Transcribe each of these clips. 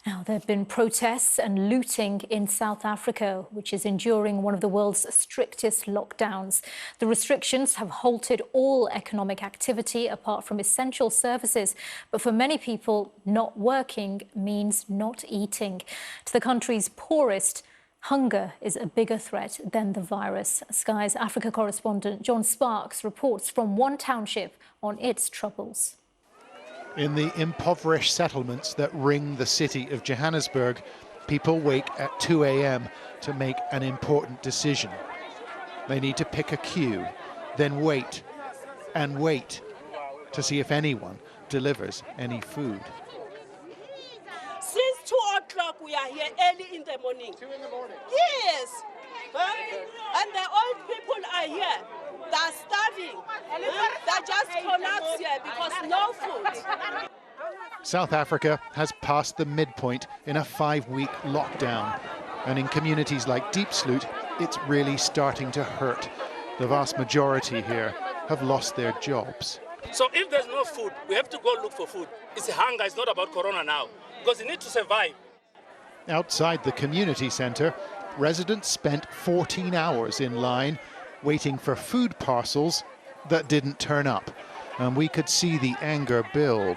Now, there have been protests and looting in South Africa, which is enduring one of the world's strictest lockdowns. The restrictions have halted all economic activity apart from essential services. But for many people, not working means not eating. To the country's poorest, hunger is a bigger threat than the virus. Sky's Africa correspondent John Sparks reports from one township on its troubles. In the impoverished settlements that ring the city of Johannesburg, people wake at 2 a.m. to make an important decision. They need to pick a queue, then wait and wait to see if anyone delivers any food. Since 2 o'clock we are here early in the morning. 2 in the morning? Yes. And the old people are here. They're starving. They just collapse here because no food. South Africa has passed the midpoint in a 5-week lockdown. And in communities like Diepsloot, it's really starting to hurt. The vast majority here have lost their jobs. So if there's no food, we have to go look for food. It's hunger, it's not about corona now, because you need to survive. Outside the community centre, residents spent 14 hours in line waiting for food parcels that didn't turn up. And we could see the anger build.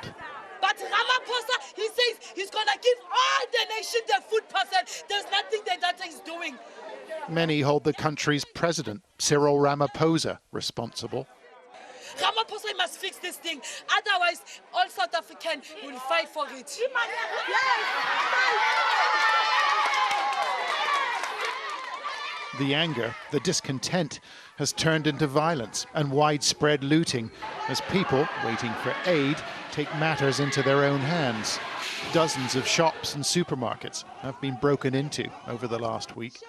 But Ramaphosa, he says he's going to give all the nation the food parcel. There's nothing that he's doing. Many hold the country's president, Cyril Ramaphosa, responsible. Ramaphosa must fix this thing. Otherwise, all South Africans will fight for it. The anger, the discontent, has turned into violence and widespread looting as people waiting for aid take matters into their own hands. Dozens of shops and supermarkets have been broken into over the last week.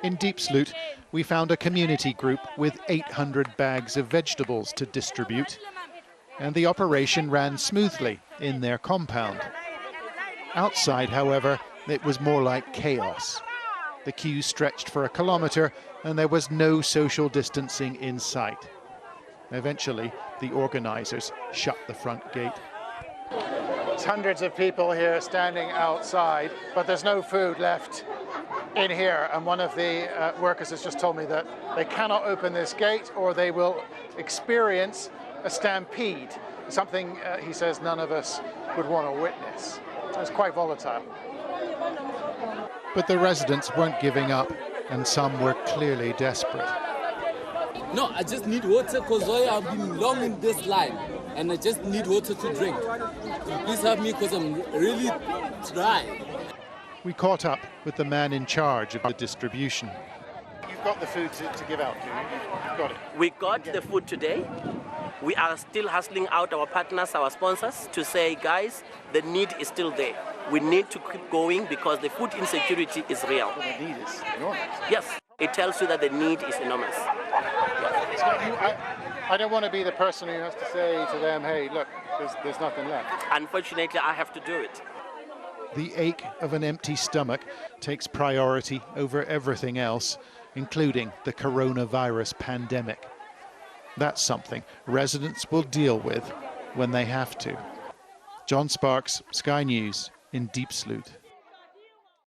In Diepsloot, we found a community group with 800 bags of vegetables to distribute, and the operation ran smoothly in their compound. Outside, however, it was more like chaos. The queue stretched for 1 kilometre and there was no social distancing in sight. Eventually, the organisers shut the front gate. There's hundreds of people here standing outside, but there's no food left in here. And one of the workers has just told me that they cannot open this gate or they will experience a stampede. Something, he says, none of us would want to witness. It's quite volatile. But the residents weren't giving up, and some were clearly desperate. No, I just need water because I have been long in this line, and I just need water to drink. Please help me because I'm really dry. We caught up with the man in charge of the distribution. You've got the food to give out, do you? You've got it. We got the food today. We are still hustling out our partners, our sponsors, to say, guys, the need is still there. We need to keep going because the food insecurity is real. Well, the need is enormous. Yes, it tells you that the need is enormous. Yeah. I don't want to be the person who has to say to them, hey, look, there's nothing left. Unfortunately, I have to do it. The ache of an empty stomach takes priority over everything else, including the coronavirus pandemic. That's something residents will deal with when they have to. John Sparks, Sky News in Diepsloot.